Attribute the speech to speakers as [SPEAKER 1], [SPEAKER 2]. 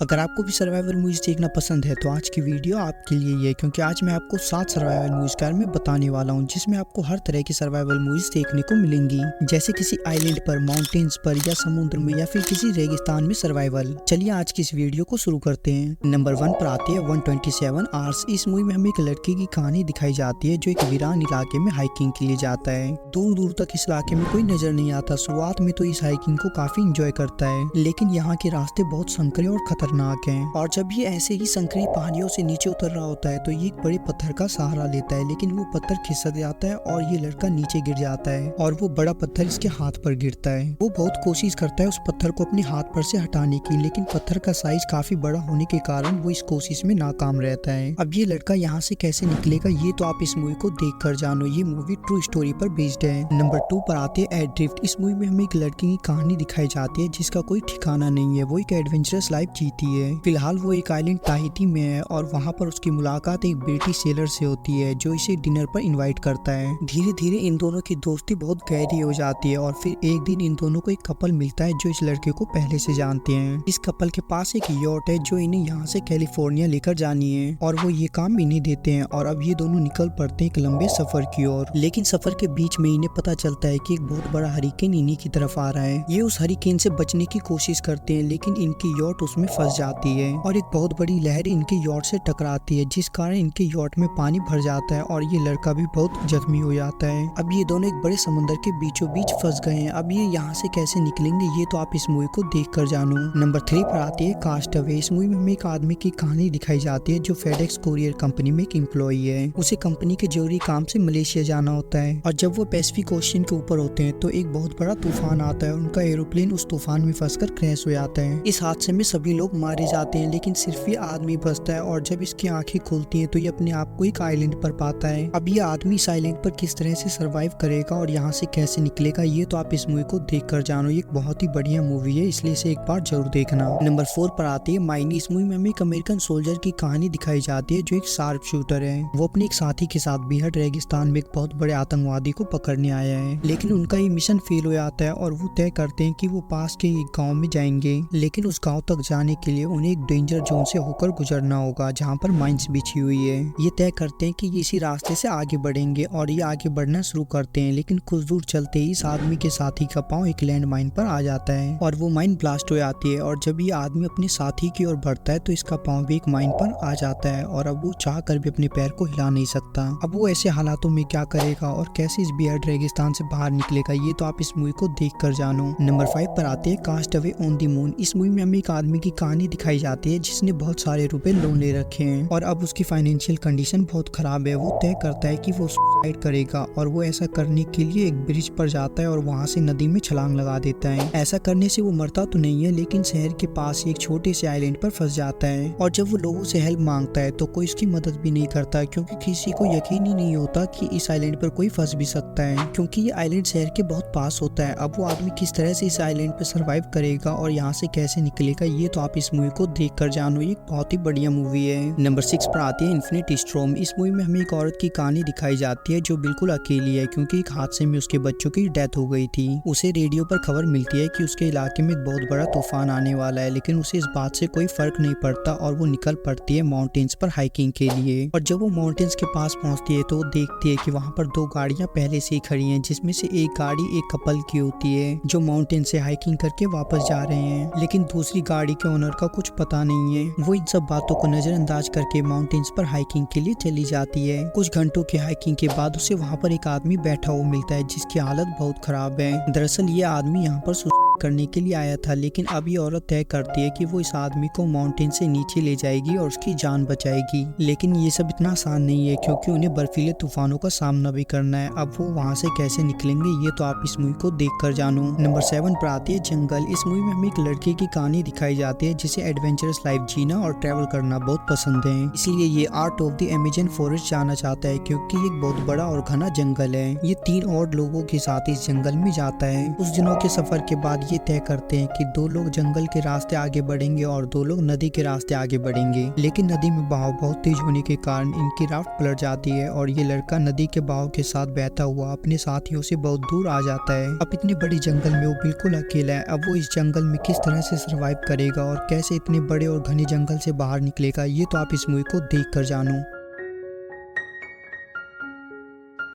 [SPEAKER 1] अगर आपको भी सर्वाइवल मूवीज देखना पसंद है तो आज की वीडियो आपके लिए ही है, क्योंकि आज मैं आपको 7 सर्वाइवल मूवीज के बारे में बताने वाला हूं, जिसमें आपको हर तरह की सर्वाइवल मूवीज देखने को मिलेंगी, जैसे किसी आइलैंड पर, माउंटेन्स पर या समुद्र में या फिर किसी रेगिस्तान में सर्वाइवल। चलिए आज की इस वीडियो को शुरू करते हैं। नंबर 1 पर आते हैं 127 आवर्स। इस मूवी में हमें एक लड़के की कहानी दिखाई जाती है जो एक वीरान इलाके में हाइकिंग के लिए जाता है। दूर दूर तक इस इलाके में कोई नजर नहीं आता। शुरुआत में तो इस हाइकिंग को काफी इंजॉय करता है, लेकिन यहाँ के रास्ते बहुत संकरे और खतरनाक हैं। और जब ये ऐसे ही संकरी पहाड़ियों से नीचे उतर रहा होता है तो ये एक बड़े पत्थर का सहारा लेता है, लेकिन वो पत्थर खिसक जाता है और ये लड़का नीचे गिर जाता है और वो बड़ा पत्थर इसके हाथ पर गिरता है। वो बहुत कोशिश करता है उस पत्थर को अपने हाथ पर से हटाने की, लेकिन पत्थर का साइज काफी बड़ा होने के कारण वो इस कोशिश में नाकाम रहता है। अब ये लड़का यहाँ से कैसे निकलेगा ये तो आप इस मूवी को देख कर जानो। ये मूवी ट्रू स्टोरी पर बेस्ड है। नंबर 2 पर आते हैं एड्रिफ्ट। इस मूवी में हमें एक लड़की की कहानी दिखाई जाती है जिसका कोई ठिकाना नहीं है। वो एक एडवेंचरस लाइफ जीती है। फिलहाल वो एक आइलैंड ताहिती में है और वहाँ पर उसकी मुलाकात एक ब्रिटिश सेलर से होती है जो इसे डिनर पर इनवाइट करता है। धीरे धीरे इन दोनों की दोस्ती बहुत गहरी हो जाती है और फिर एक दिन इन दोनों को एक कपल मिलता है जो इस लड़के को पहले से जानते हैं। इस कपल के पास एक यॉट है जो इन्हें यहाँ से कैलिफोर्निया लेकर जानी है और वो ये काम इन्हें देते हैं और अब ये दोनों निकल पड़ते हैं एक लंबे सफर की ओर। लेकिन सफर के बीच में इन्हें पता चलता है कि एक बहुत बड़ा हरिकेन इन्हीं की तरफ आ रहा है। ये उस हरिकेन से बचने की कोशिश करते हैं, लेकिन इनकी यॉट उसमें फंस जाती है और एक बहुत बड़ी लहर इनके यॉट से टकराती है, जिस कारण इनके यॉट में पानी भर जाता है और ये लड़का भी बहुत जख्मी हो जाता है। अब ये दोनों एक बड़े समुद्र के बीचों बीच फंस गए हैं। अब ये यहाँ से कैसे निकलेंगे ये तो आप इस मूवी को देख कर जानो। नंबर 3 पर आती है कास्टअवे। इस मूवी में हमें एक आदमी की कहानी दिखाई जाती है जो फेडेक्स कोरियर कंपनी में एक एम्प्लॉई है। उसे कंपनी के जरूरी काम से मलेशिया जाना होता है और जब वो पैसिफिक ओशियन के ऊपर होते हैं तो एक बहुत बड़ा तूफान आता है और उनका एरोप्लेन उस तूफान में फंसकर क्रैश हो जाता है। इस हादसे में सभी लोग मारे जाते हैं, लेकिन सिर्फ ये आदमी बचता है और जब इसकी आंखें खुलती हैं तो ये अपने आप को एक आइलैंड पर पाता है। अब ये आदमी इस आइलैंड पर किस तरह से सरवाइव करेगा और यहाँ से कैसे निकलेगा ये तो आप इस मूवी को देख कर जानो। ये एक बहुत ही बढ़िया मूवी है, इसलिए इसे एक बार जरूर देखना। नंबर 4 पर आती है माइन। इस मूवी में हमें एक अमेरिकन सोल्जर की कहानी दिखाई जाती है जो एक शार्प शूटर है। वो अपने एक साथी के साथ बेहद रेगिस्तान में एक बहुत बड़े आतंकवादी को पकड़ने आया है, लेकिन उनका ये मिशन फेल हो जाता है और वो तय करते हैं कि वो पास के एक गाँव में जाएंगे, लेकिन उस गाँव तक जाने के लिए उन्हें एक डेंजर जोन से होकर गुजरना होगा जहाँ पर माइंस बिछी हुई है। ये तय करते हैं कि ये इसी रास्ते से आगे बढ़ेंगे और ये आगे बढ़ना शुरू करते हैं, लेकिन कुछ दूर चलते ही इस आदमी के साथी का पांव एक लैंड माइन पर आ जाता है और वो माइन ब्लास्ट हो जाती है और जब ये आदमी अपने साथी की ओर बढ़ता है तो इसका पांव भी एक माइन पर आ जाता है और अब वो चाह कर भी अपने पैर को हिला नहीं सकता। अब वो ऐसे हालातों में क्या करेगा और कैसे इस बेहद रेगिस्तान से बाहर निकलेगा ये तो आप इस मूवी को देख कर जानो। नंबर 5 पर आते हैं कास्टअवे ऑन द मून। इस मूवी में हमें एक आदमी की कहानी दिखाई जाती है जिसने बहुत सारे रुपए लोन ले रखे हैं और अब उसकी फाइनेंशियल कंडीशन बहुत खराब है। वो तय करता है कि वो सुसाइड करेगा और वो ऐसा करने के लिए एक ब्रिज पर जाता है और वहाँ से नदी में छलांग लगा देता है। ऐसा करने से वो मरता तो नहीं है, लेकिन शहर के पास एक छोटे से आइलैंड पर फंस जाता है और जब वो लोगों से हेल्प मांगता है तो कोई उसकी मदद भी नहीं करता, क्योंकि किसी को यकीन ही नहीं होता कि इस आइलैंड पर कोई फंस भी सकता है, क्योंकि ये आइलैंड शहर के बहुत पास होता है। अब वो आदमी किस तरह से इस आइलैंड पर सर्वाइव करेगा और यहाँ से कैसे निकलेगा ये तो आप इस मूवी को देख कर जानो। ये बहुत ही बढ़िया मूवी है। नंबर 6 पर आती है इन्फिनिटी स्टॉर्म। इस मूवी में हमें एक औरत की कहानी दिखाई जाती है जो बिल्कुल अकेली है, क्योंकि एक हादसे में उसके बच्चों की डेथ हो गई थी। उसे रेडियो पर खबर मिलती है कि उसके इलाके में एक बहुत बड़ा तूफान आने वाला है, लेकिन उसे इस बात से कोई फर्क नहीं पड़ता और वो निकल पड़ती है माउंटेन्स पर हाइकिंग के लिए। और जब वो माउंटेन्स के पास पहुंचती है तो वो देखती है कि वहाँ पर 2 गाड़ियां पहले से ही खड़ी हैं, जिसमें से एक गाड़ी एक कपल की होती है जो माउंटेन से हाइकिंग करके वापस जा रहे हैं, लेकिन दूसरी गाड़ी के ओनर का कुछ पता नहीं है। वो इन सब बातों को नजरअंदाज करके माउंटेन्स पर हाइकिंग के लिए चली जाती है। कुछ घंटों की हाइकिंग के बाद उसे वहाँ पर एक आदमी बैठा हुआ मिलता है जिसकी हालत बहुत खराब है। दरअसल ये आदमी यहाँ पर सुसाइड करने के लिए आया था, लेकिन अब ये औरत तय करती है कि वो इस आदमी को माउंटेन से नीचे ले जाएगी और उसकी जान बचाएगी, लेकिन ये सब इतना आसान नहीं है क्योंकि उन्हें बर्फीले तूफानों का सामना भी करना है। अब वो वहाँ से कैसे निकलेंगे ये तो आप इस मूवी को देख कर जानो। नंबर 7 पर आती है जंगल। इस मूवी में हमें एक लड़के की कहानी दिखाई जाती है जिसे एडवेंचरस लाइफ जीना और ट्रैवल करना बहुत पसंद है, इसलिए ये art of the Amazon forest जाना चाहता है, क्योंकि ये एक बहुत बड़ा और घना जंगल है। ये 3 और लोगों के साथ इस जंगल में जाता है। कुछ दिनों के सफर के बाद ये तय करते हैं कि दो लोग जंगल के रास्ते आगे बढ़ेंगे और दो लोग नदी के रास्ते आगे बढ़ेंगे। लेकिन नदी में बहाव बहुत तेज होने के कारण इनकी राफ्ट पलट जाती है और ये लड़का नदी के बहाव के साथ बहता हुआ अपने साथियों से बहुत दूर आ जाता है। अब इतने बड़े जंगल में वो बिल्कुल अकेला है। अब वो इस जंगल में किस तरह से सरवाइव करेगा और कैसे इतने बड़े और घने जंगल से बाहर निकलेगा, ये तो आप इस मूवी को देख कर जानो।